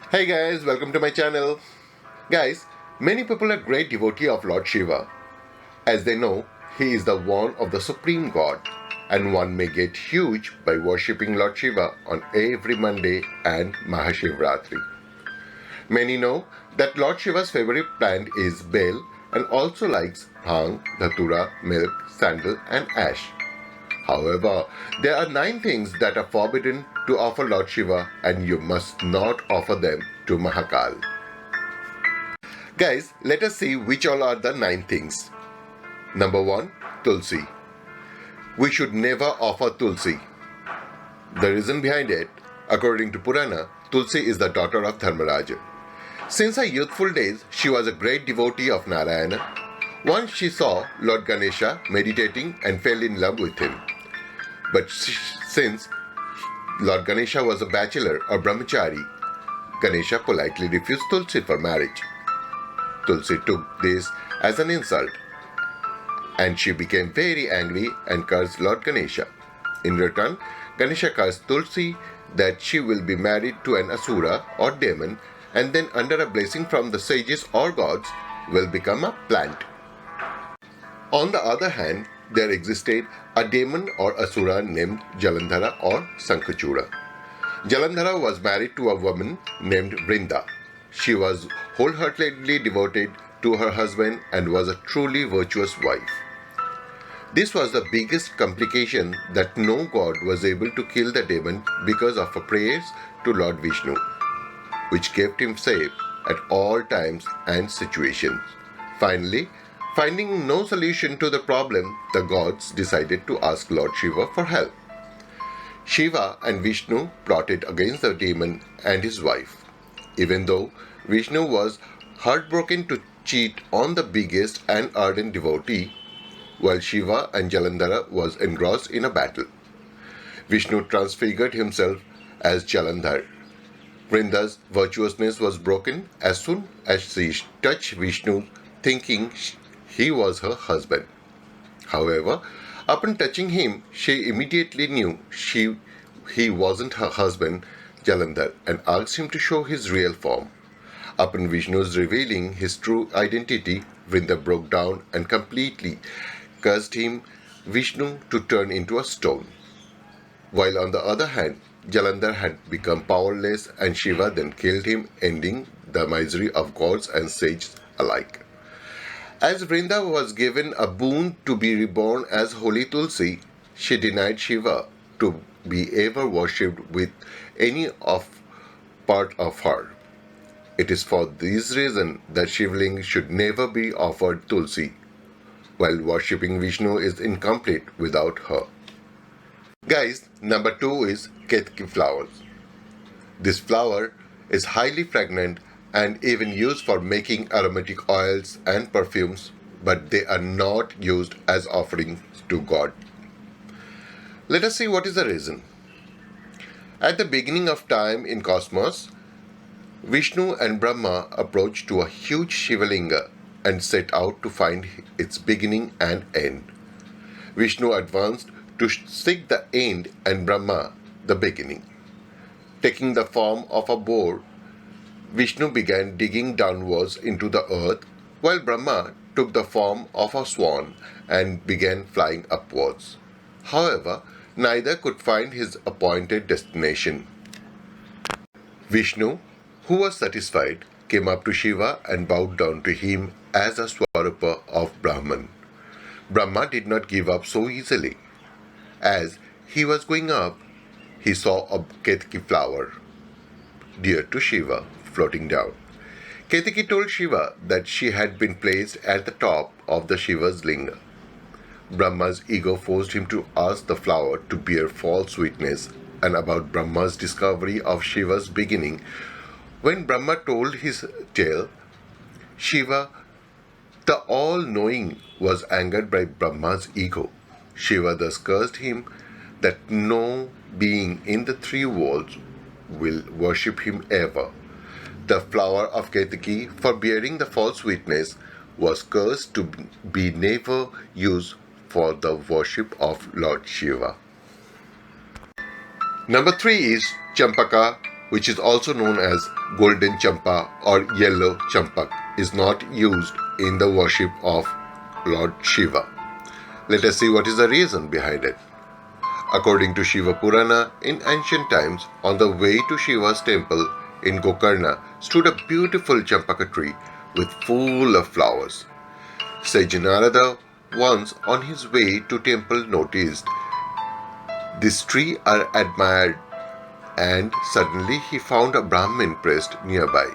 Hey guys, welcome to my channel. Guys, many people are great devotee of Lord Shiva, as they know he is the one of the supreme god, and one may get huge by worshipping Lord Shiva on every Monday and Mahashivratri. Many know that Lord Shiva's favorite plant is bel and also likes bhang, dhatura, milk, sandal and ash. However, there are 9 things that are forbidden to offer Lord Shiva, and you must not offer them to Mahakal. Guys, let us see which all are the 9 things. Number 1. Tulsi. We should never offer Tulsi. The reason behind it, according to Purana, Tulsi is the daughter of Dharmaraja. Since her youthful days, she was a great devotee of Narayana. Once she saw Lord Ganesha meditating and fell in love with him. But since Lord Ganesha was a bachelor or brahmachari, Ganesha politely refused Tulsi for marriage. Tulsi took this as an insult, and she became very angry and cursed Lord Ganesha. In return, Ganesha cursed Tulsi that she will be married to an asura or demon, and then under a blessing from the sages or gods will become a plant. On the other hand, there existed a demon or asura named Jalandhar or Sankachura. Jalandhar was married to a woman named Vrinda. She was wholeheartedly devoted to her husband and was a truly virtuous wife. This was the biggest complication, that no god was able to kill the demon because of her prayers to Lord Vishnu, which kept him safe at all times and situations. Finally, finding no solution to the problem, the gods decided to ask Lord Shiva for help. Shiva and Vishnu plotted against the demon and his wife. Even though Vishnu was heartbroken to cheat on the biggest and ardent devotee, while Shiva and Jalandhar was engrossed in a battle. Vishnu transfigured himself as Jalandhar. Vrinda's virtuousness was broken as soon as she touched Vishnu, thinking he was her husband. However, upon touching him, she immediately knew he wasn't her husband, Jalandhar, and asked him to show his real form. Upon Vishnu's revealing his true identity, Vrinda broke down and completely cursed Vishnu to turn into a stone. While on the other hand, Jalandhar had become powerless, and Shiva then killed him, ending the misery of gods and sages alike. As Vrinda was given a boon to be reborn as Holy Tulsi, she denied Shiva to be ever worshipped with any of part of her. It is for this reason that Shivling should never be offered Tulsi, while worshipping Vishnu is incomplete without her. Guys, number 2 is Ketki Flowers. This flower is highly fragrant and even used for making aromatic oils and perfumes, but they are not used as offerings to God. Let us see what is the reason. At the beginning of time in cosmos, Vishnu and Brahma approached to a huge Shivalinga and set out to find its beginning and end. Vishnu advanced to seek the end and Brahma the beginning. Taking the form of a boar, Vishnu began digging downwards into the earth, while Brahma took the form of a swan and began flying upwards. However, neither could find his appointed destination. Vishnu, who was satisfied, came up to Shiva and bowed down to him as a Swarupa of Brahman. Brahma did not give up so easily. As he was going up, he saw a Ketki flower, dear to Shiva, floating down. Ketki told Shiva that she had been placed at the top of the Shiva's linga. Brahma's ego forced him to ask the flower to bear false witness and about Brahma's discovery of Shiva's beginning. When Brahma told his tale, Shiva, the all-knowing, was angered by Brahma's ego. Shiva thus cursed him that no being in the 3 worlds will worship him ever. The flower of Ketki, for bearing the false witness, was cursed to be never used for the worship of Lord Shiva. Number 3 is Champaka which is also known as golden champa or yellow champak, is not used in the worship of Lord Shiva. Let us see what is the reason behind it. According to Shiva Purana, in ancient times, on the way to Shiva's temple in Gokarna stood a beautiful Champaka tree with full of flowers. Sage Narada once on his way to temple noticed this tree are admired, and suddenly he found a Brahmin priest nearby.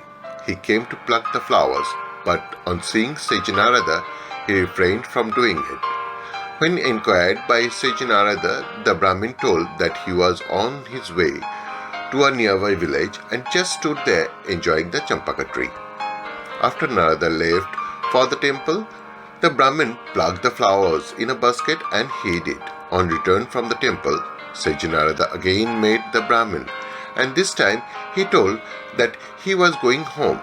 He came to pluck the flowers, but on seeing Sage Narada, he refrained from doing it. When inquired by Sage Narada, the Brahmin told that he was on his way to a nearby village and just stood there enjoying the Champaka tree. After Narada left for the temple, the Brahmin plucked the flowers in a basket and hid it. On return from the temple, Sage Narada again met the Brahmin, and this time he told that he was going home.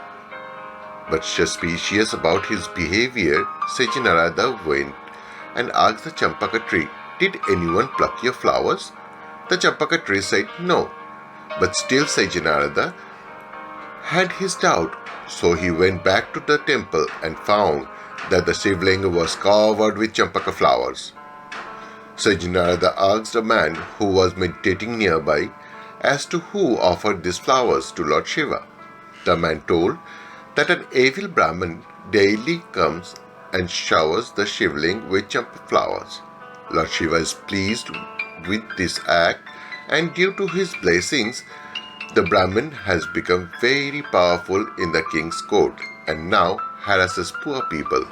But suspicious about his behavior, Sage Narada went and asked the Champaka tree, "Did anyone pluck your flowers?" The Champaka tree said no, but still Sage Narada had his doubt, so he went back to the temple and found that the Shivling was covered with Champaka flowers. Sage Narada asked a man who was meditating nearby as to who offered these flowers to Lord Shiva. The man told that an evil Brahmin daily comes and showers the Shivling with Champaka flowers. Lord Shiva is pleased with this act, and due to his blessings, the Brahmin has become very powerful in the king's court and now harasses poor people.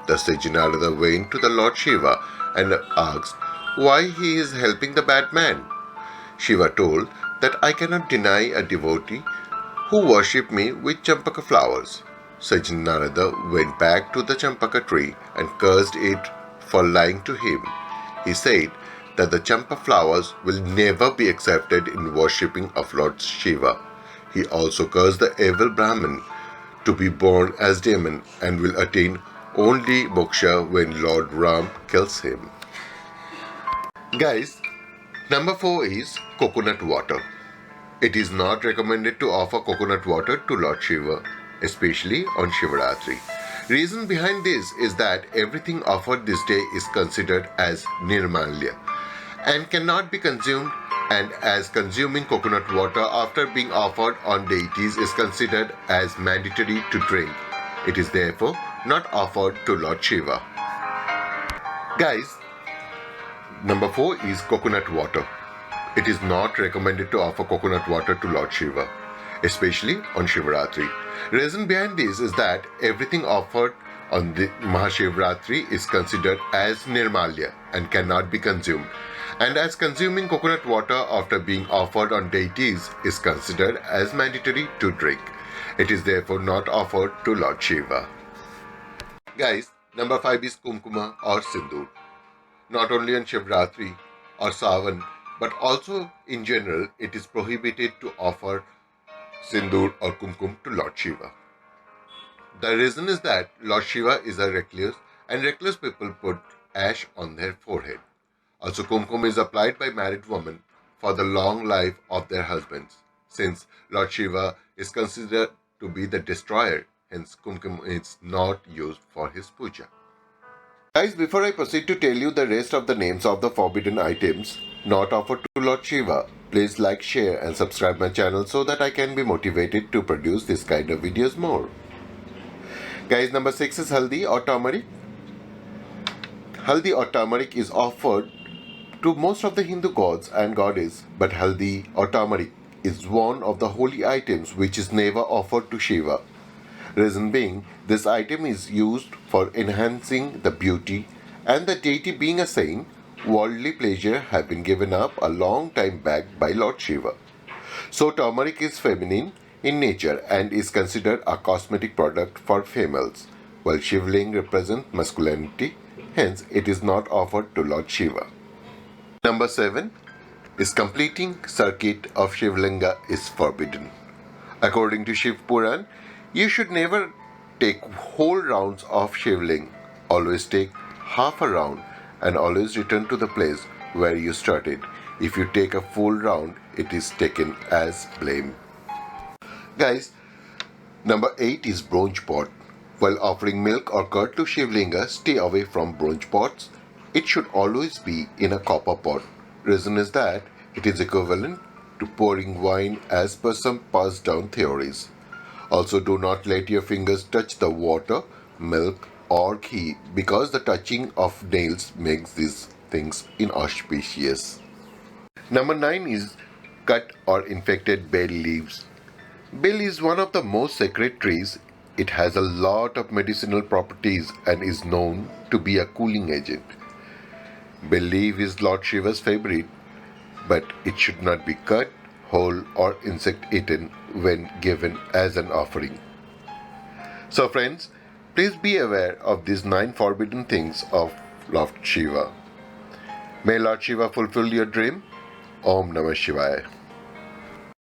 The Sage Narada went to the Lord Shiva and asked why he is helping the bad man. Shiva told that I cannot deny a devotee who worship me with Champaka flowers. Sage Narada went back to the Champaka tree and cursed it for lying to him. He said that the Champa flowers will never be accepted in worshipping of Lord Shiva. He also cursed the evil Brahmin to be born as demon and will attain only moksha when Lord Ram kills him. Guys, number 4 is coconut water. It is not recommended to offer coconut water to Lord Shiva, especially on Shivratri. Reason behind this is that everything offered this day is considered as nirmalya and cannot be consumed, and as consuming coconut water after being offered on deities is considered as mandatory to drink. It is therefore not offered to Lord Shiva. Guys, number 4 is coconut water. It is not recommended to offer coconut water to Lord Shiva, especially on Shivratri. Reason behind this is that everything offered on the Mahashivratri is considered as nirmalya and cannot be consumed, and as consuming coconut water after being offered on deities is considered as mandatory to drink. It is therefore not offered to Lord Shiva. Guys, number 5 is Kumkum or Sindoor. Not only on Shivratri or Savan, but also in general, it is prohibited to offer Sindoor or Kumkum to Lord Shiva. The reason is that Lord Shiva is a recluse, and recluse people put ash on their forehead. Also, Kumkum is applied by married women for the long life of their husbands. Since Lord Shiva is considered to be the destroyer, hence Kumkum is not used for his puja. Guys, before I proceed to tell you the rest of the names of the forbidden items not offered to Lord Shiva, please like, share and subscribe my channel so that I can be motivated to produce this kind of videos more. Guys, number 6 is Haldi or turmeric. Haldi or turmeric is offered to most of the Hindu gods and goddesses, but Haldi or turmeric is one of the holy items which is never offered to Shiva. Reason being, this item is used for enhancing the beauty, and the deity being a saint, worldly pleasure have been given up a long time back by Lord Shiva. So turmeric is feminine in nature and is considered a cosmetic product for females, while Shivling represents masculinity, hence it is not offered to Lord Shiva. Number 7 is completing circuit of Shivlinga is forbidden. According to Shiv Puran, you should never take whole rounds of Shivling. Always take half a round and always return to the place where you started. If you take a full round, it is taken as blame. Guys, number 8 is bronze pot. While offering milk or curd to Shivlinga, stay away from bronze pots. It should always be in a copper pot. Reason is that it is equivalent to pouring wine as per some passed down theories. Also, do not let your fingers touch the water, milk, or ghee because the touching of nails makes these things inauspicious. Number 9 is cut or infected bay leaves. Bay is one of the most sacred trees. It has a lot of medicinal properties and is known to be a cooling agent. Bay leaf is Lord Shiva's favorite, but it should not be cut, whole, or insect eaten when given as an offering. So, friends, please be aware of these 9 forbidden things of Lord Shiva. May Lord Shiva fulfill your dream. Om Namah Shivaya.